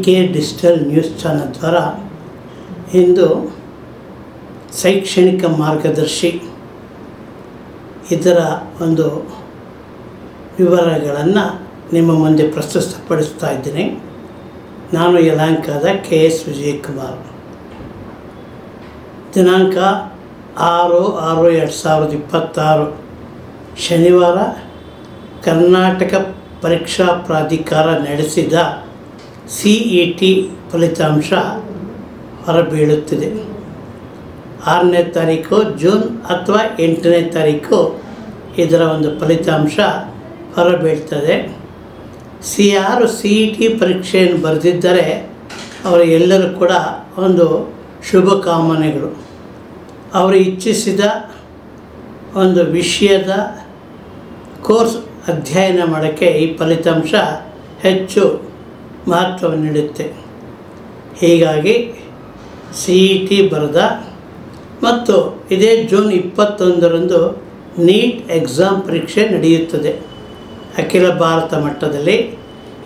K digital news channel द्वारा ಇಂದು ಶೈಕ್ಷಣಿಕ ಮಾರ್ಗದರ್ಶಿ ಇದರ ಒಂದು ವಿವರಗಳನ್ನು ನಿಮ್ಮ ಮುಂದೆ ಪ್ರಸ್ತುತಪಡಿಸ್ತಾ ಇದ್ದೀನಿ. ನಾನು ಯಲಹಂಕದ KS ವಿಜಯಕುಮಾರ್. ದಿನಾಂಕ 6/6/2026 ಶನಿವಾರ ಕರ್ನಾಟಕ ಪರೀಕ್ಷಾ ಪ್ರಾಧಿಕಾರ ನಡೆಸಿದ CET ಫಲಿತಾಂಶ ಹೊರಬೀಳುತ್ತಿದೆ. 6ನೇ ತಾರೀಕು ಜೂನ್ ಅಥವಾ 8ನೇ ತಾರೀಕು ಇದರ ಒಂದು ಫಲಿತಾಂಶ ಹೊರಬೀಳ್ತದೆ. ಯಾರು CET ಪರೀಕ್ಷೆಯನ್ನು ಬರೆದಿದ್ದರೆ ಅವರಿಗೆಲ್ಲರೂ ಕೂಡ ಒಂದು ಶುಭಕಾಮನೆಗಳು. ಅವರು ಇಚ್ಛಿಸಿದ ಒಂದು ವಿಷಯದ ಕೋರ್ಸ್ ಅಧ್ಯಯನ ಮಾಡೋಕ್ಕೆ ಈ ಫಲಿತಾಂಶ ಹೆಚ್ಚು ಮಹತ್ವವನ್ನು ನೀಡುತ್ತೆ. ಹೀಗಾಗಿ CET ಬರೆದ ಮತ್ತು ಇದೇ ಜೂನ್ 21ರಂದು ನೀಟ್ ಎಕ್ಸಾಮ್ ಪರೀಕ್ಷೆ ನಡೆಯುತ್ತದೆ. ಅಖಿಲ ಭಾರತ ಮಟ್ಟದಲ್ಲಿ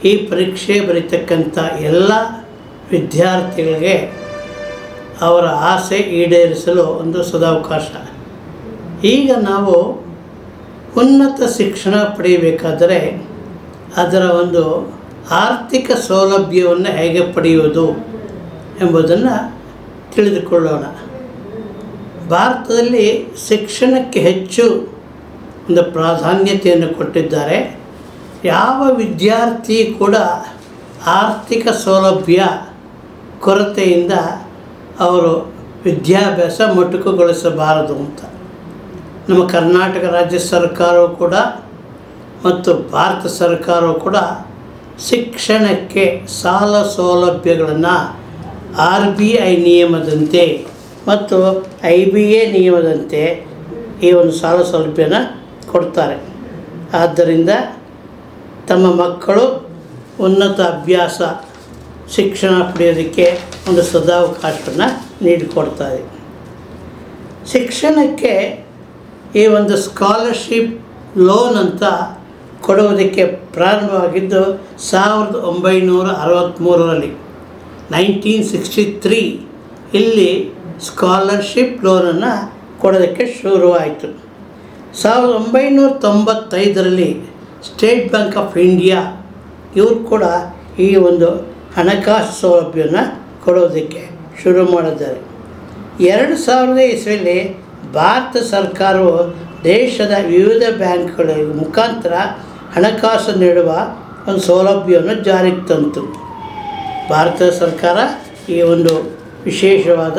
ಈ ಪರೀಕ್ಷೆ ಬರೀತಕ್ಕಂಥ ಎಲ್ಲ ವಿದ್ಯಾರ್ಥಿಗಳಿಗೆ ಅವರ ಆಸೆ ಈಡೇರಿಸಲು ಒಂದು ಸದಾವಕಾಶ. ಈಗ ನಾವು ಉನ್ನತ ಶಿಕ್ಷಣ ಪಡೆಯಬೇಕಾದರೆ ಅದರ ಒಂದು ಆರ್ಥಿಕ ಸೌಲಭ್ಯವನ್ನು ಹೇಗೆ ಪಡೆಯುವುದು ಎಂಬುದನ್ನು ತಿಳಿದುಕೊಳ್ಳೋಣ. ಭಾರತದಲ್ಲಿ ಶಿಕ್ಷಣಕ್ಕೆ ಹೆಚ್ಚು ಒಂದು ಪ್ರಾಧಾನ್ಯತೆಯನ್ನು ಕೊಟ್ಟಿದ್ದಾರೆ. ಯಾವ ವಿದ್ಯಾರ್ಥಿ ಕೂಡ ಆರ್ಥಿಕ ಸೌಲಭ್ಯ ಕೊರತೆಯಿಂದ ಅವರು ವಿದ್ಯಾಭ್ಯಾಸ ಮೊಟಕುಗೊಳಿಸಬಾರದು ಅಂತ ನಮ್ಮ ಕರ್ನಾಟಕ ರಾಜ್ಯ ಸರ್ಕಾರವು ಕೂಡ ಮತ್ತು ಭಾರತ ಸರ್ಕಾರವು ಕೂಡ ಶಿಕ್ಷಣಕ್ಕೆ ಸಾಲ ಸೌಲಭ್ಯಗಳನ್ನು RBI ನಿಯಮದಂತೆ ಮತ್ತು IBA ನಿಯಮದಂತೆ ಈ ಒಂದು ಸಾಲ ಸೌಲಭ್ಯನ ಕೊಡ್ತಾರೆ. ಆದ್ದರಿಂದ ತಮ್ಮ ಮಕ್ಕಳು ಉನ್ನತ ಅಭ್ಯಾಸ ಶಿಕ್ಷಣ ಪಡೆಯೋದಕ್ಕೆ ಒಂದು ಸದಾವಕಾಶವನ್ನು ನೀಡಿಕೊಡ್ತಾರೆ. ಶಿಕ್ಷಣಕ್ಕೆ ಈ ಒಂದು ಸ್ಕಾಲರ್ಶಿಪ್ ಲೋನ್ ಅಂತ ಕೊಡುವುದಕ್ಕೆ ಪ್ರಾರಂಭವಾಗಿದ್ದು 1963ರಲ್ಲಿ 1963 ಇಲ್ಲಿ ಸ್ಕಾಲರ್ಶಿಪ್ ಲೋನನ್ನು ಕೊಡೋದಕ್ಕೆ ಶುರುವಾಯಿತು. 1995ರಲ್ಲಿ ಸ್ಟೇಟ್ ಬ್ಯಾಂಕ್ ಆಫ್ ಇಂಡಿಯಾ ಇವರು ಕೂಡ ಈ ಒಂದು ಹಣಕಾಸು ಸೌಲಭ್ಯವನ್ನು ಕೊಡೋದಕ್ಕೆ ಶುರು ಮಾಡಿದ್ದಾರೆ. 2000 ಇಸ್ವಿಯಲ್ಲಿ ಭಾರತ ಸರ್ಕಾರವು ದೇಶದ ವಿವಿಧ ಬ್ಯಾಂಕ್ಗಳ ಮುಖಾಂತರ ಹಣಕಾಸು ನೀಡುವ ಒಂದು ಸೌಲಭ್ಯವನ್ನು ಜಾರಿಗೆ ತಂತು. ಭಾರತ ಸರ್ಕಾರ ಈ ಒಂದು ವಿಶೇಷವಾದ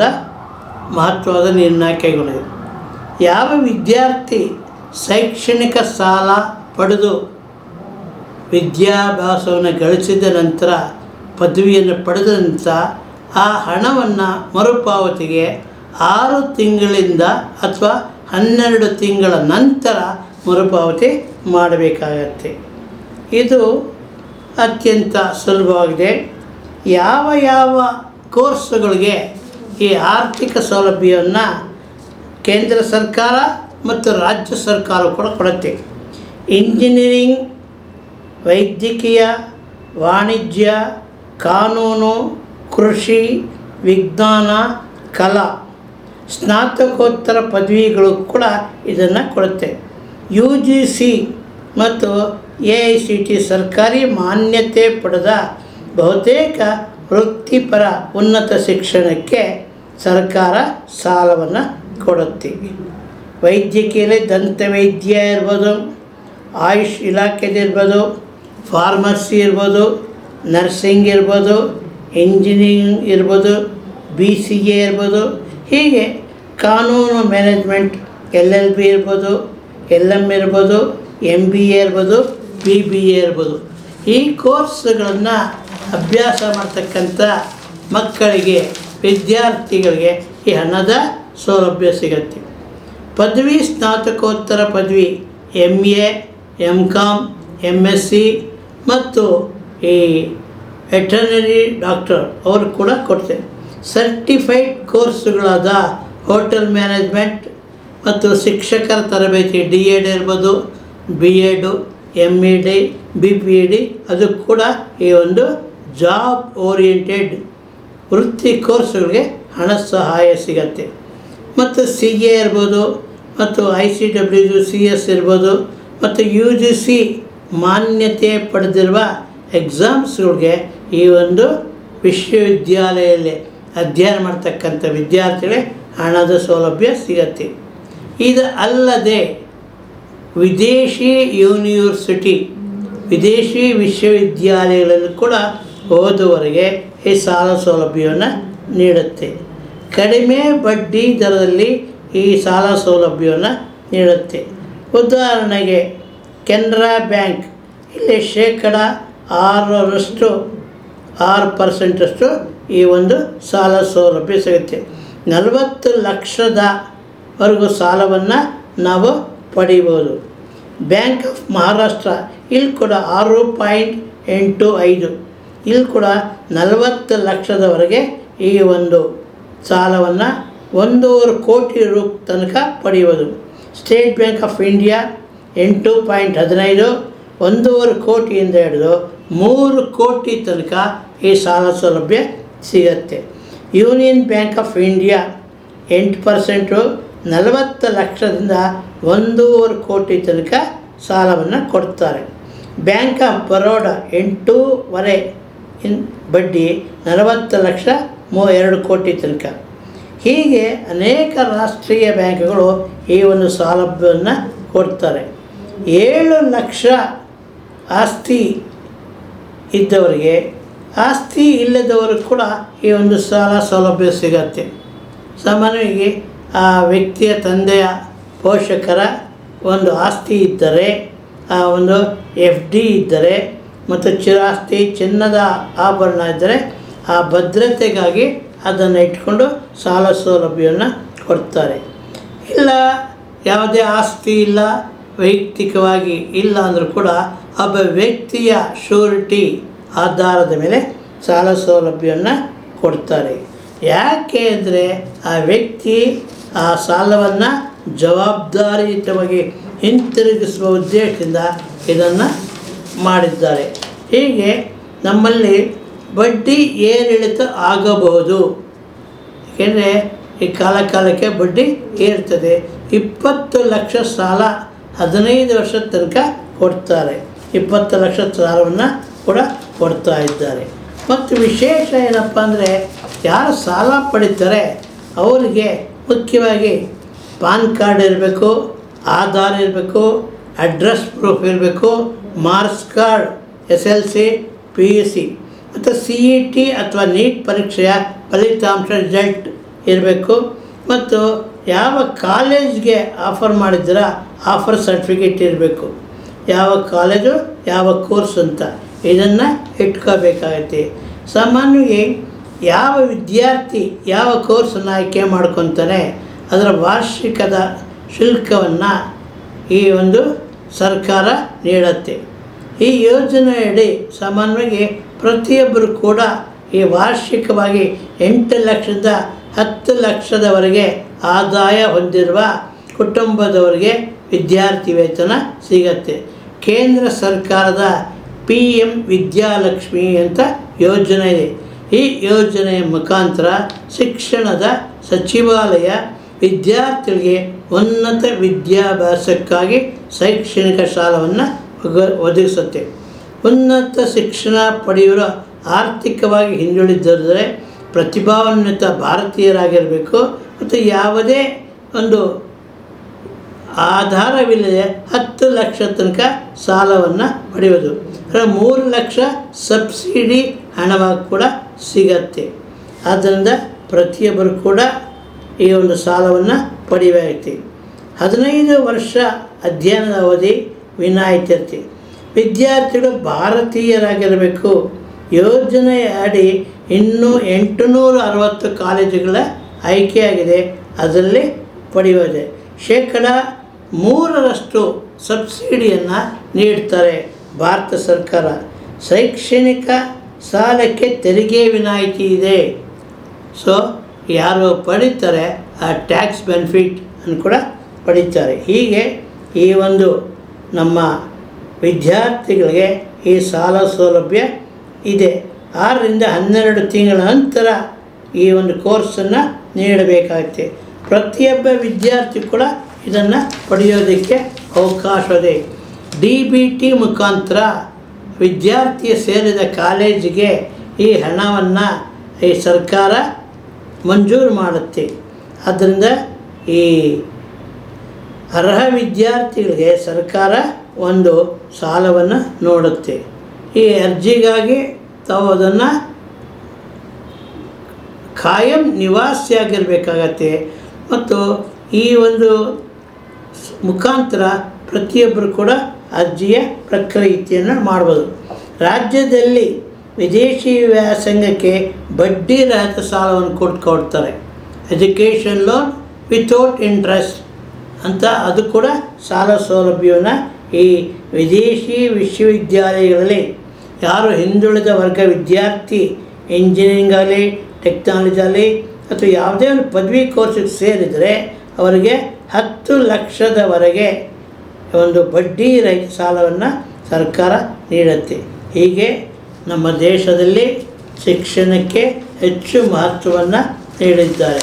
ಮಹತ್ವದ ನಿರ್ಣಯ ಕೈಗೊಂಡಿದೆ. ಯಾವ ವಿದ್ಯಾರ್ಥಿ ಶೈಕ್ಷಣಿಕ ಸಾಲ ಪಡೆದು ವಿದ್ಯಾಭ್ಯಾಸವನ್ನು ಗಳಿಸಿದ ನಂತರ ಪದವಿಯನ್ನು ಪಡೆದ ನಂತರ ಆ ಹಣವನ್ನು ಮರುಪಾವತಿಗೆ 6 ತಿಂಗಳಿಂದ ಅಥವಾ 12 ತಿಂಗಳ ನಂತರ ಮರುಪಾವತಿ ಮಾಡಬೇಕಾಗತ್ತೆ. ಇದು ಅತ್ಯಂತ ಸುಲಭವಾಗಿದೆ. ಯಾವ ಕೋರ್ಸುಗಳಿಗೆ ಈ ಆರ್ಥಿಕ ಸೌಲಭ್ಯವನ್ನು ಕೇಂದ್ರ ಸರ್ಕಾರ ಮತ್ತು ರಾಜ್ಯ ಸರ್ಕಾರ ಕೂಡ ಕೊಡುತ್ತೆ. ಇಂಜಿನಿಯರಿಂಗ್, ವೈದ್ಯಕೀಯ, ವಾಣಿಜ್ಯ, ಕಾನೂನು, ಕೃಷಿ, ವಿಜ್ಞಾನ, ಕಲಾ, ಸ್ನಾತಕೋತ್ತರ ಪದವಿಗಳು ಕೂಡ ಇದನ್ನು ಕೊಡುತ್ತೆ. UGC ಮತ್ತು AICT ಸರ್ಕಾರಿ ಮಾನ್ಯತೆ ಪಡೆದ ಬಹುತೇಕ ವೃತ್ತಿಪರ ಉನ್ನತ ಶಿಕ್ಷಣಕ್ಕೆ ಸರ್ಕಾರ ಸಾಲವನ್ನು ಕೊಡುತ್ತೆ. ವೈದ್ಯಕೀಯದಲ್ಲಿ ದಂತವೈದ್ಯ ಇರ್ಬೋದು, ಆಯುಷ್ ಇಲಾಖೆದಿರ್ಬೋದು, ಫಾರ್ಮಸಿ ಇರ್ಬೋದು, ನರ್ಸಿಂಗ್ ಇರ್ಬೋದು, ಇಂಜಿನಿಯರಿಂಗ್ ಇರ್ಬೋದು, BCA ಇರ್ಬೋದು, ಹೀಗೆ ಕಾನೂನು ಮ್ಯಾನೇಜ್ಮೆಂಟ್ LLB ಇರ್ಬೋದು, LM ಇರ್ಬೋದು, MBA ಇರ್ಬೋದು, BBA ಇರ್ಬೋದು. ಈ ಕೋರ್ಸ್ಗಳನ್ನು ಅಭ್ಯಾಸ ಮಾಡ್ತಕ್ಕಂಥ ಮಕ್ಕಳಿಗೆ, ವಿದ್ಯಾರ್ಥಿಗಳಿಗೆ ಈ ಹಣದ ಸೌಲಭ್ಯ ಸಿಗುತ್ತೆ. ಪದವಿ, ಸ್ನಾತಕೋತ್ತರ ಪದವಿ MA, MCom, MSc ಮತ್ತು ಈ ವೆಟರ್ನರಿ ಡಾಕ್ಟರ್ ಅವರು ಕೂಡ ಕೊಡ್ತಾರೆ. ಸರ್ಟಿಫೈಡ್ ಕೋರ್ಸುಗಳಾದ ಹೋಟೆಲ್ ಮ್ಯಾನೇಜ್ಮೆಂಟ್ ಮತ್ತು ಶಿಕ್ಷಕರ ತರಬೇತಿ DED ಇರ್ಬೋದು, BEd, MEd, BPEd ಅದು ಕೂಡ ಈ ಒಂದು ಜಾಬ್ ಓರಿಯೆಂಟೆಡ್ ವೃತ್ತಿ ಕೋರ್ಸ್ಗಳಿಗೆ ಹಣ ಸಹಾಯ ಸಿಗತ್ತೆ. ಮತ್ತು CA ಇರ್ಬೋದು, ಮತ್ತು ICWCS ಇರ್ಬೋದು, ಮತ್ತು UGC ಮಾನ್ಯತೆ ಪಡೆದಿರುವ ಎಕ್ಸಾಮ್ಸ್ಗಳಿಗೆ ಈ ಒಂದು ವಿಶ್ವವಿದ್ಯಾಲಯದಲ್ಲಿ ಅಧ್ಯಯನ ಮಾಡ್ತಕ್ಕಂಥ ವಿದ್ಯಾರ್ಥಿಗಳಿಗೆ ಹಣದ ಸೌಲಭ್ಯ ಸಿಗತ್ತೆ. ಇದು ಅಲ್ಲದೆ ವಿದೇಶಿ ಯೂನಿವರ್ಸಿಟಿ, ವಿದೇಶಿ ವಿಶ್ವವಿದ್ಯಾಲಯಗಳಲ್ಲಿ ಕೂಡ ಓದುವವರಿಗೆ ಈ ಸಾಲ ಸೌಲಭ್ಯವನ್ನು ನೀಡುತ್ತೆ. ಕಡಿಮೆ ಬಡ್ಡಿ ದರದಲ್ಲಿ ಈ ಸಾಲ ಸೌಲಭ್ಯವನ್ನು ನೀಡುತ್ತೆ. ಉದಾಹರಣೆಗೆ ಕೆನರಾ ಬ್ಯಾಂಕ್ ಇಲ್ಲಿ 6% ಈ ಒಂದು ಸಾಲ ಸೌಲಭ್ಯ ಸಿಗುತ್ತೆ. 40 ಲಕ್ಷದವರೆಗೂ ಸಾಲವನ್ನು ನಾವು ಪಡಿಬೋದು. ಬ್ಯಾಂಕ್ ಆಫ್ ಮಹಾರಾಷ್ಟ್ರ ಇಲ್ಲಿ ಕೂಡ 6.85, ಇಲ್ಲಿ ಕೂಡ 40 ಲಕ್ಷದವರೆಗೆ ಈ ಒಂದು ಸಾಲವನ್ನು 1.5 ಕೋಟಿ ರು ತನಕ ಪಡೆಯುವುದು. ಸ್ಟೇಟ್ ಬ್ಯಾಂಕ್ ಆಫ್ ಇಂಡಿಯಾ 8.15, 1.5 ಕೋಟಿಯಿಂದ ಹಿಡಿದು 3 ಕೋಟಿ ತನಕ ಈ ಸಾಲ ಸೌಲಭ್ಯ ಸಿಗತ್ತೆ. ಯೂನಿಯನ್ ಬ್ಯಾಂಕ್ ಆಫ್ ಇಂಡಿಯಾ 8%, 40 ಲಕ್ಷದಿಂದ 1.5 ಕೋಟಿ ತನಕ ಸಾಲವನ್ನು ಕೊಡ್ತಾರೆ. ಬ್ಯಾಂಕ್ ಆಫ್ ಬರೋಡಾ 8.5 ಬಡ್ಡಿ 40 ಲಕ್ಷ 2 ಕೋಟಿ ತನಕ. ಹೀಗೆ ಅನೇಕ ರಾಷ್ಟ್ರೀಯ ಬ್ಯಾಂಕ್ಗಳು ಈ ಒಂದು ಸೌಲಭ್ಯವನ್ನು ಕೊಡ್ತಾರೆ. 7 ಲಕ್ಷ ಆಸ್ತಿ ಇದ್ದವರಿಗೆ, ಆಸ್ತಿ ಇಲ್ಲದವರು ಕೂಡ ಈ ಒಂದು ಸಾಲ ಸೌಲಭ್ಯ ಸಿಗತ್ತೆ. ಸಾಮಾನ್ಯವಾಗಿ ಆ ವ್ಯಕ್ತಿಯ ತಂದೆಯ ಪೋಷಕರ ಒಂದು ಆಸ್ತಿ ಇದ್ದರೆ, ಆ ಒಂದು FD ಇದ್ದರೆ, ಮತ್ತು ಚಿರಾಸ್ತಿ ಚಿನ್ನದ ಆಭರಣ ಇದ್ದರೆ, ಆ ಭದ್ರತೆಗಾಗಿ ಅದನ್ನು ಇಟ್ಕೊಂಡು ಸಾಲ ಸೌಲಭ್ಯವನ್ನು ಕೊಡ್ತಾರೆ. ಇಲ್ಲ ಯಾವುದೇ ಆಸ್ತಿ ಇಲ್ಲ, ವೈಯಕ್ತಿಕವಾಗಿ ಇಲ್ಲ ಅಂದರೂ ಕೂಡ ಒಬ್ಬ ವ್ಯಕ್ತಿಯ ಶ್ಯೂರಿಟಿ ಆಧಾರದ ಮೇಲೆ ಸಾಲ ಸೌಲಭ್ಯವನ್ನು ಕೊಡ್ತಾರೆ. ಯಾಕೆ ಅಂದರೆ ಆ ವ್ಯಕ್ತಿ ಆ ಸಾಲವನ್ನು ಜವಾಬ್ದಾರಿಯುತವಾಗಿ ಹಿಂತಿರುಗಿಸುವ ಉದ್ದೇಶದಿಂದ ಇದನ್ನು ಮಾಡಿದ್ದಾರೆ. ಹೀಗೆ ನಮ್ಮಲ್ಲಿ ಬಡ್ಡಿ ಏರಿಳಿತ ಆಗಬಹುದು. ಏಕೆಂದರೆ ಈ ಕಾಲಕ್ಕೆ ಬಡ್ಡಿ ಏರ್ತದೆ. 20 ಲಕ್ಷ ಸಾಲ 15 ವರ್ಷದ ತನಕ ಕೊಡ್ತಾರೆ. 20 ಲಕ್ಷ ಸಾಲವನ್ನು ಕೂಡ ಕೊಡ್ತಾ ಇದ್ದಾರೆ. ಮತ್ತು ವಿಶೇಷ ಏನಪ್ಪ ಅಂದರೆ, ಯಾರು ಸಾಲ ಪಡಿತಾರೆ ಅವರಿಗೆ ಮುಖ್ಯವಾಗಿ ಪಾನ್ ಕಾರ್ಡ್ ಇರಬೇಕು, ಆಧಾರ್ ಇರಬೇಕು, ಅಡ್ರೆಸ್ ಪ್ರೂಫ್ ಇರಬೇಕು, ಮಾರ್ಕ್ಸ್ ಕಾರ್ಡ್, SLC, PUC, ಮತ್ತು CET ಅಥವಾ ನೀಟ್ ಪರೀಕ್ಷೆಯ ಫಲಿತಾಂಶ ರಿಸಲ್ಟ್ ಇರಬೇಕು. ಮತ್ತು ಯಾವ ಕಾಲೇಜ್ಗೆ ಆಫರ್ ಮಾಡಿದ್ದೀರ ಆಫರ್ ಸರ್ಟಿಫಿಕೇಟ್ ಇರಬೇಕು. ಯಾವ ಕಾಲೇಜು ಯಾವ ಕೋರ್ಸ್ ಅಂತ ಇದನ್ನು ಇಟ್ಕೋಬೇಕಾಗತ್ತೆ. ಸಾಮಾನ್ಯವಾಗಿ ಯಾವ ವಿದ್ಯಾರ್ಥಿ ಯಾವ ಕೋರ್ಸನ್ನು ಆಯ್ಕೆ ಮಾಡ್ಕೊತಾನೆ ಅದರ ವಾರ್ಷಿಕದ ಶುಲ್ಕವನ್ನು ಈ ಒಂದು ಸರ್ಕಾರ ನೀಡುತ್ತೆ. ಈ ಯೋಜನೆಯಡಿ ಸಾಮಾನ್ಯವಾಗಿ ಪ್ರತಿಯೊಬ್ಬರು ಕೂಡ ಈ ವಾರ್ಷಿಕವಾಗಿ 8 ಲಕ್ಷದಿಂದ 10 ಲಕ್ಷದವರೆಗೆ ಆದಾಯ ಹೊಂದಿರುವ ಕುಟುಂಬದವರಿಗೆ ವಿದ್ಯಾರ್ಥಿ ವೇತನ ಸಿಗತ್ತೆ. ಕೇಂದ್ರ ಸರ್ಕಾರದ PM ವಿದ್ಯಾಲಕ್ಷ್ಮಿ ಅಂತ ಯೋಜನೆ ಇದೆ. ಈ ಯೋಜನೆಯ ಮುಖಾಂತರ ಶಿಕ್ಷಣದ ಸಚಿವಾಲಯ ವಿದ್ಯಾರ್ಥಿಗಳಿಗೆ ಉನ್ನತ ವಿದ್ಯಾಭ್ಯಾಸಕ್ಕಾಗಿ ಶೈಕ್ಷಣಿಕ ಸಾಲವನ್ನು ಒದಗಿಸುತ್ತೆ. ಉನ್ನತ ಶಿಕ್ಷಣ ಪಡೆಯುವ ಆರ್ಥಿಕವಾಗಿ ಹಿಂದುಳಿದಿದ್ದರೆ ಪ್ರತಿಭಾನ್ವಿತ ಭಾರತೀಯರಾಗಿರಬೇಕು ಮತ್ತು ಯಾವುದೇ ಒಂದು ಆಧಾರವಿಲ್ಲದೆ 10 ಲಕ್ಷ ತನಕ ಸಾಲವನ್ನು ಪಡೆಯುವುದು. 3 ಲಕ್ಷ ಸಬ್ಸಿಡಿ ಹಣವಾಗಿ ಕೂಡ ಸಿಗತ್ತೆ. ಆದ್ದರಿಂದ ಪ್ರತಿಯೊಬ್ಬರು ಕೂಡ ಈ ಒಂದು ಸಾಲವನ್ನು ಪಡೆಯಬೇಕು. 15 ವರ್ಷ ಅಧ್ಯಯನದ ಅವಧಿ ವಿನಾಯಿತಿ ಇರುತ್ತೆ. ವಿದ್ಯಾರ್ಥಿಗಳು ಭಾರತೀಯರಾಗಿರಬೇಕು. ಯೋಜನೆಯ ಅಡಿ ಇನ್ನೂ 860 ಕಾಲೇಜುಗಳ ಆಯ್ಕೆಯಾಗಿದೆ. ಅದರಲ್ಲಿ ಪಡೆಯುವುದೇ 3% ಸಬ್ಸಿಡಿಯನ್ನು ನೀಡ್ತಾರೆ ಭಾರತ ಸರ್ಕಾರ. ಶೈಕ್ಷಣಿಕ ಸಾಲಕ್ಕೆ ತೆರಿಗೆ ವಿನಾಯಿತಿ ಇದೆ. ಸೊ ಯಾರು ಪಡೀತಾರೆ ಆ ಟ್ಯಾಕ್ಸ್ ಬೆನಿಫಿಟ್ ಅನ್ನು ಕೂಡ ಪಡೀತಾರೆ. ಹೀಗೆ ಈ ಒಂದು ನಮ್ಮ ವಿದ್ಯಾರ್ಥಿಗಳಿಗೆ ಈ ಸಾಲ ಸೌಲಭ್ಯ ಇದೆ. 6ರಿಂದ 12 ತಿಂಗಳ ನಂತರ ಈ ಒಂದು ಕೋರ್ಸನ್ನು ನೀಡಬೇಕಾಗುತ್ತೆ. ಪ್ರತಿಯೊಬ್ಬ ವಿದ್ಯಾರ್ಥಿ ಕೂಡ ಇದನ್ನು ಪಡೆಯೋದಕ್ಕೆ ಅವಕಾಶವಿದೆ. DBT ಮುಖಾಂತರ ವಿದ್ಯಾರ್ಥಿ ಸೇರಿದ ಕಾಲೇಜಿಗೆ ಈ ಹಣವನ್ನು ಈ ಸರ್ಕಾರ ಮಂಜೂರು ಮಾಡುತ್ತೆ. ಆದ್ದರಿಂದ ಈ ಅರ್ಹ ವಿದ್ಯಾರ್ಥಿಗಳಿಗೆ ಸರ್ಕಾರ ಒಂದು ಸಾಲವನ್ನು ನೋಡುತ್ತೆ. ಈ ಅರ್ಜಿಗಾಗಿ ತಾವು ಅದನ್ನು ಖಾಯಂ ನಿವಾಸಿಯಾಗಿರಬೇಕಾಗತ್ತೆ ಮತ್ತು ಈ ಒಂದು ಮುಖಾಂತರ ಪ್ರತಿಯೊಬ್ಬರು ಕೂಡ ಅರ್ಜಿಯ ಪ್ರಕ್ರಿಯೆಯನ್ನು ಮಾಡ್ಬೋದು. ರಾಜ್ಯದಲ್ಲಿ ವಿದೇಶಿ ವ್ಯಾಸಂಗಕ್ಕೆ ಬಡ್ಡಿ ರಹಿತ ಸಾಲವನ್ನು ಕೊಡ್ತಾರೆ. ಎಜುಕೇಷನ್ ಲೋನ್ ವಿತೌಟ್ ಇಂಟ್ರೆಸ್ಟ್ ಅಂತ ಅದು ಕೂಡ ಸಾಲ ಸೌಲಭ್ಯವನ್ನು ಈ ವಿದೇಶಿ ವಿಶ್ವವಿದ್ಯಾಲಯಗಳಲ್ಲಿ ಯಾರು ಹಿಂದುಳಿದ ವರ್ಗ ವಿದ್ಯಾರ್ಥಿ ಇಂಜಿನಿಯರಿಂಗ್ ಆಗಲಿ ಟೆಕ್ನಾಲಜಿ ಆಗಲಿ ಅಥವಾ ಯಾವುದೇ ಒಂದು ಪದವಿ ಕೋರ್ಸಿಗೆ ಸೇರಿದರೆ ಅವರಿಗೆ 10 ಲಕ್ಷದವರೆಗೆ ಒಂದು ಬಡ್ಡಿ ರಹಿತ ಸಾಲವನ್ನು ಸರ್ಕಾರ ನೀಡುತ್ತೆ. ಹೀಗೆ ನಮ್ಮ ದೇಶದಲ್ಲಿ ಶಿಕ್ಷಣಕ್ಕೆ ಹೆಚ್ಚು ಮಹತ್ವವನ್ನು ನೀಡಿದ್ದಾರೆ.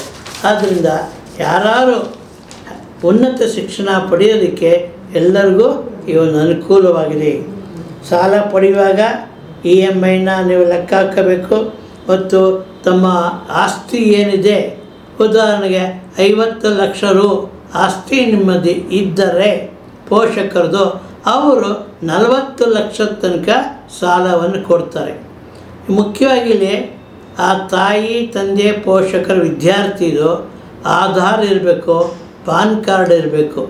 ಆದ್ದರಿಂದ ಯಾರು ಉನ್ನತ ಶಿಕ್ಷಣ ಪಡೆಯೋದಕ್ಕೆ ಎಲ್ಲರಿಗೂ ಈ ಒಂದು ಅನುಕೂಲವಾಗಿದೆ. ಸಾಲ ಪಡೆಯುವಾಗ EMIನ ನೀವು ಲೆಕ್ಕ ಹಾಕಬೇಕು ಮತ್ತು ತಮ್ಮ ಆಸ್ತಿ ಏನಿದೆ, ಉದಾಹರಣೆಗೆ 50 ಲಕ್ಷ ರು ಆಸ್ತಿ ನಿಮ್ಮದು ಇದ್ದರೆ ಪೋಷಕರದು, ಅವರು 40 ಲಕ್ಷದ ತನಕ ಸಾಲವನ್ನು ಕೊಡ್ತಾರೆ. ಮುಖ್ಯವಾಗಿ ಇಲ್ಲಿ ಆ ತಾಯಿ ತಂದೆ ಪೋಷಕರ ವಿದ್ಯಾರ್ಥಿದು ಆಧಾರ್ ಇರಬೇಕು, ಪಾನ್ ಕಾರ್ಡ್ ಇರಬೇಕು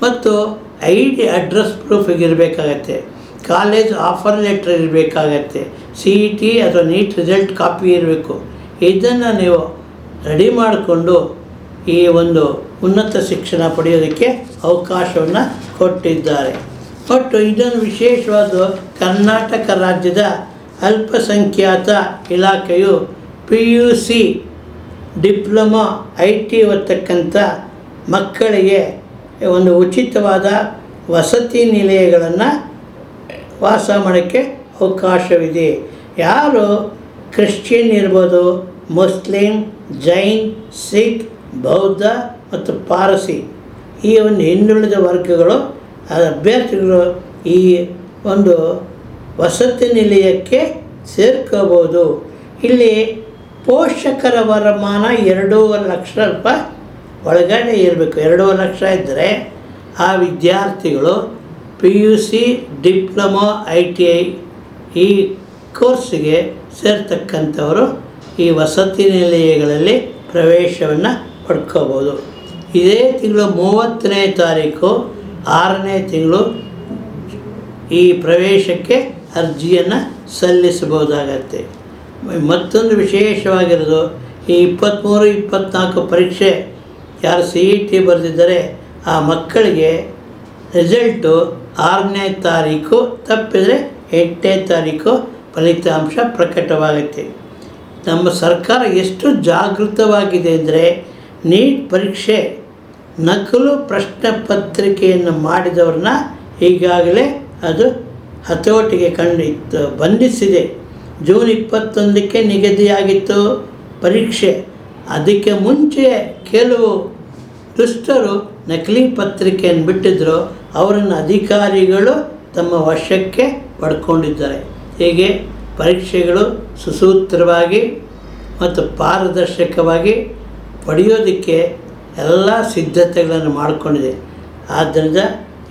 ಮತ್ತು ID ಅಡ್ರೆಸ್ ಪ್ರೂಫಿಗೆ ಇರಬೇಕಾಗತ್ತೆ, ಕಾಲೇಜ್ ಆಫರ್ ಲೆಟ್ರ್ ಇರಬೇಕಾಗತ್ತೆ, CET ಅಥವಾ ನೀಟ್ ರಿಸಲ್ಟ್ ಕಾಪಿ ಇರಬೇಕು. ಇದನ್ನು ನೀವು ರೆಡಿ ಮಾಡಿಕೊಂಡು ಈ ಒಂದು ಉನ್ನತ ಶಿಕ್ಷಣ ಪಡೆಯೋದಕ್ಕೆ ಅವಕಾಶವನ್ನು ಕೊಟ್ಟಿದ್ದಾರೆ. ಒಟ್ಟು ಇದೊಂದು ವಿಶೇಷವಾದ ಕರ್ನಾಟಕ ರಾಜ್ಯದ ಅಲ್ಪಸಂಖ್ಯಾತ ಇಲಾಖೆಯು PUC ಡಿಪ್ಲೊಮಾ IT ಓದ್ತಕ್ಕಂಥ ಮಕ್ಕಳಿಗೆ ಒಂದು ಉಚಿತವಾದ ವಸತಿ ನಿಲಯಗಳನ್ನು ವಾಸ ಮಾಡೋಕ್ಕೆ ಅವಕಾಶವಿದೆ. ಯಾರು ಕ್ರಿಶ್ಚಿಯನ್ ಇರ್ಬೋದು, ಮುಸ್ಲಿಂ, ಜೈನ್, ಸಿಖ್, ಬೌದ್ಧ ಮತ್ತು ಪಾರಸಿ ಈ ಒಂದು ಹಿಂದುಳಿದ ವರ್ಗಗಳು ಅಭ್ಯರ್ಥಿಗಳು ಈ ಒಂದು ವಸತಿ ನಿಲಯಕ್ಕೆ ಸೇರ್ಕೋಬೋದು. ಇಲ್ಲಿ ಪೋಷಕರ ವರಮಾನ 2.5 ಲಕ್ಷ ರೂಪಾಯಿ ಒಳಗಡೆ ಇರಬೇಕು. 2.5 ಲಕ್ಷ ಇದ್ದರೆ ಆ ವಿದ್ಯಾರ್ಥಿಗಳು PUC ಡಿಪ್ಲೊಮಾ ITI ಈ ಕೋರ್ಸಿಗೆ ಸೇರ್ತಕ್ಕಂಥವರು ಈ ವಸತಿ ನಿಲಯಗಳಲ್ಲಿ ಪ್ರವೇಶವನ್ನು ಪಡ್ಕೋಬೋದು. ಇದೇ ತಿಂಗಳು 30ನೇ ತಾರೀಕು 6ನೇ ತಿಂಗಳು ಈ ಪ್ರವೇಶಕ್ಕೆ ಅರ್ಜಿಯನ್ನು ಸಲ್ಲಿಸಬಹುದಾಗತ್ತೆ. ಮತ್ತೊಂದು ವಿಶೇಷವಾಗಿರೋದು ಈ 23-24 ಪರೀಕ್ಷೆ ಯಾರು CET ಬರೆದಿದ್ದರೆ ಆ ಮಕ್ಕಳಿಗೆ ರಿಸಲ್ಟು 6ನೇ ತಾರೀಕು, ತಪ್ಪಿದರೆ 8ನೇ ತಾರೀಕು ಫಲಿತಾಂಶ ಪ್ರಕಟವಾಗುತ್ತೆ. ನಮ್ಮ ಸರ್ಕಾರ ಎಷ್ಟು ಜಾಗೃತವಾಗಿದೆ ಅಂದರೆ ನೀಟ್ ಪರೀಕ್ಷೆ ನಕಲು ಪ್ರಶ್ನೆ ಪತ್ರಿಕೆಯನ್ನು ಮಾಡಿದವ್ರನ್ನ ಈಗಾಗಲೇ ಅದು ಹತೋಟಿಗೆ ಬಂಧಿಸಿದೆ. ಜೂನ್ 21ಕ್ಕೆ ನಿಗದಿಯಾಗಿತ್ತು ಪರೀಕ್ಷೆ. ಅದಕ್ಕೆ ಮುಂಚೆ ಕೆಲವು ದುಷ್ಟರು ನಕಲಿ ಪತ್ರಿಕೆಯನ್ನು ಬಿಟ್ಟಿದ್ದರು, ಅವರನ್ನು ಅಧಿಕಾರಿಗಳು ತಮ್ಮ ವಶಕ್ಕೆ ಪಡ್ಕೊಂಡಿದ್ದಾರೆ. ಹೀಗೆ ಪರೀಕ್ಷೆಗಳು ಸುಸೂತ್ರವಾಗಿ ಮತ್ತು ಪಾರದರ್ಶಕವಾಗಿ ಪಡೆಯೋದಕ್ಕೆ ಎಲ್ಲ ಸಿದ್ಧತೆಗಳನ್ನು ಮಾಡಿಕೊಂಡಿದೆ. ಆದ್ದರಿಂದ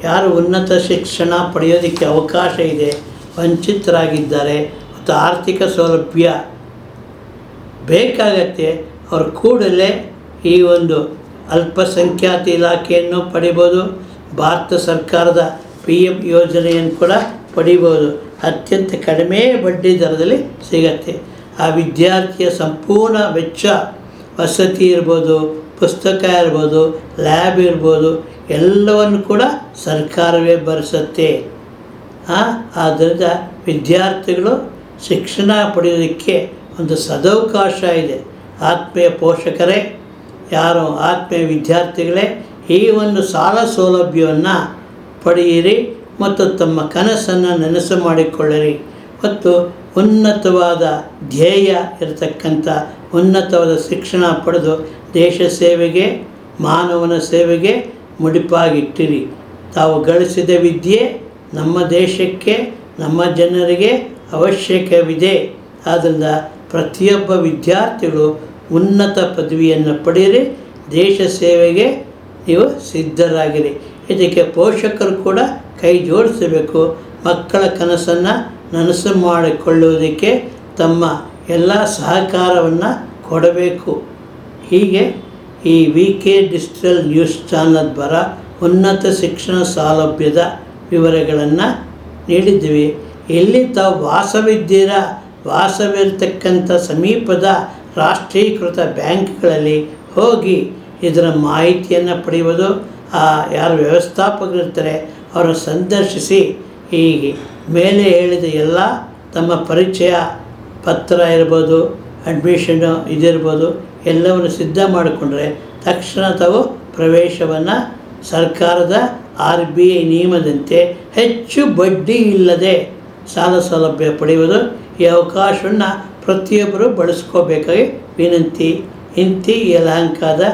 ಯಾರು ಉನ್ನತ ಶಿಕ್ಷಣ ಪಡೆಯೋದಕ್ಕೆ ಅವಕಾಶ ಇದೆ, ವಂಚಿತರಾಗಿದ್ದಾರೆ ಮತ್ತು ಆರ್ಥಿಕ ಸೌಲಭ್ಯ ಬೇಕಾಗತ್ತೆ, ಅವರು ಕೂಡಲೇ ಈ ಒಂದು ಅಲ್ಪಸಂಖ್ಯಾತ ಇಲಾಖೆಯನ್ನು ಪಡಿಬೋದು. ಭಾರತ ಸರ್ಕಾರದ PM ಯೋಜನೆಯನ್ನು ಕೂಡ ಪಡಿಬೋದು. ಅತ್ಯಂತ ಕಡಿಮೆ ಬಡ್ಡಿ ದರದಲ್ಲಿ ಸಿಗತ್ತೆ. ಆ ವಿದ್ಯಾರ್ಥಿಯ ಸಂಪೂರ್ಣ ವೆಚ್ಚ, ವಸತಿ ಇರ್ಬೋದು, ಪುಸ್ತಕ ಇರ್ಬೋದು, ಲ್ಯಾಬ್ ಇರ್ಬೋದು, ಎಲ್ಲವನ್ನು ಕೂಡ ಸರ್ಕಾರವೇ ಭರಿಸುತ್ತೆ. ಆದ್ದರಿಂದ ವಿದ್ಯಾರ್ಥಿಗಳು ಶಿಕ್ಷಣ ಪಡೆಯೋದಕ್ಕೆ ಒಂದು ಸದವಕಾಶ ಇದೆ. ಆತ್ಮೀಯ ಪೋಷಕರೇ, ಯಾರು ಆತ್ಮೀಯ ವಿದ್ಯಾರ್ಥಿಗಳೇ, ಈ ಒಂದು ಸಾಲ ಸೌಲಭ್ಯವನ್ನು ಪಡೆಯಿರಿ ಮತ್ತು ತಮ್ಮ ಕನಸನ್ನು ನನಸು ಮಾಡಿಕೊಳ್ಳಿರಿ ಮತ್ತು ಉನ್ನತವಾದ ಧ್ಯೇಯ ಇರತಕ್ಕಂಥ ಉನ್ನತವಾದ ಶಿಕ್ಷಣ ಪಡೆದು ದೇಶ ಸೇವೆಗೆ, ಮಾನವನ ಸೇವೆಗೆ ಮುಡಿಪಾಗಿಟ್ಟಿರಿ. ತಾವು ಗಳಿಸಿದ ವಿದ್ಯೆ ನಮ್ಮ ದೇಶಕ್ಕೆ, ನಮ್ಮ ಜನರಿಗೆ ಅವಶ್ಯಕವಿದೆ. ಆದ್ದರಿಂದ ಪ್ರತಿಯೊಬ್ಬ ವಿದ್ಯಾರ್ಥಿಗಳು ಉನ್ನತ ಪದವಿಯನ್ನು ಪಡೆಯಿರಿ, ದೇಶ ಸೇವೆಗೆ ನೀವು ಸಿದ್ಧರಾಗಿರಿ. ಇದಕ್ಕೆ ಪೋಷಕರು ಕೂಡ ಕೈ ಜೋಡಿಸಬೇಕು. ಮಕ್ಕಳ ಕನಸನ್ನು ನನಸು ಮಾಡಿಕೊಳ್ಳುವುದಕ್ಕೆ ತಮ್ಮ ಎಲ್ಲ ಸಹಕಾರವನ್ನು ಕೊಡಬೇಕು. ಹೀಗೆ ಈ VK ಡಿಜಿಟಲ್ ನ್ಯೂಸ್ ಚಾನಲ್ ದ್ವಾರ ಉನ್ನತ ಶಿಕ್ಷಣ ಸೌಲಭ್ಯದ ವಿವರಗಳನ್ನು ನೀಡಿದ್ದೀವಿ. ಎಲ್ಲಿ ತಾವು ವಾಸವಿರತಕ್ಕಂಥ ಸಮೀಪದ ರಾಷ್ಟ್ರೀಕೃತ ಬ್ಯಾಂಕ್ಗಳಲ್ಲಿ ಹೋಗಿ ಇದರ ಮಾಹಿತಿಯನ್ನು ಪಡೆಯುವುದು, ಯಾರು ವ್ಯವಸ್ಥಾಪಕರಿರ್ತಾರೆ ಅವರನ್ನು ಸಂದರ್ಶಿಸಿ ಈ ಮೇಲೆ ಹೇಳಿದ ಎಲ್ಲ ತಮ್ಮ ಪರಿಚಯ ಪತ್ರ ಇರ್ಬೋದು, ಅಡ್ಮಿಷನ್ನು ಇದಿರ್ಬೋದು, ಎಲ್ಲವನ್ನು ಸಿದ್ಧ ಮಾಡಿಕೊಂಡ್ರೆ ತಕ್ಷಣ ತಾವು ಪ್ರವೇಶವನ್ನು ಸರ್ಕಾರದ RBI ನಿಯಮದಂತೆ ಹೆಚ್ಚು ಬಡ್ಡಿ ಇಲ್ಲದೆ ಸಾಲ ಸೌಲಭ್ಯ ಪಡೆಯುವುದು. ಈ ಅವಕಾಶವನ್ನು ಪ್ರತಿಯೊಬ್ಬರು ಬಳಸ್ಕೋಬೇಕಾಗಿ ವಿನಂತಿ. ಇಂತಿ ಯಲಹಂಕದ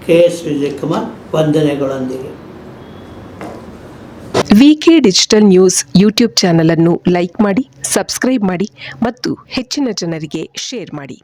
KS ವಿಜಯಕುಮಾರ್. ವಂದನೆಗಳೊಂದಿಗೆ. VK digital news YouTube channel ಅನ್ನು ಲೈಕ್ ಮಾಡಿ, ಸಬ್ಸ್ಕ್ರೈಬ್ ಮಾಡಿ ಮತ್ತು ಹೆಚ್ಚಿನ ಜನರಿಗೆ ಶೇರ್ ಮಾಡಿ.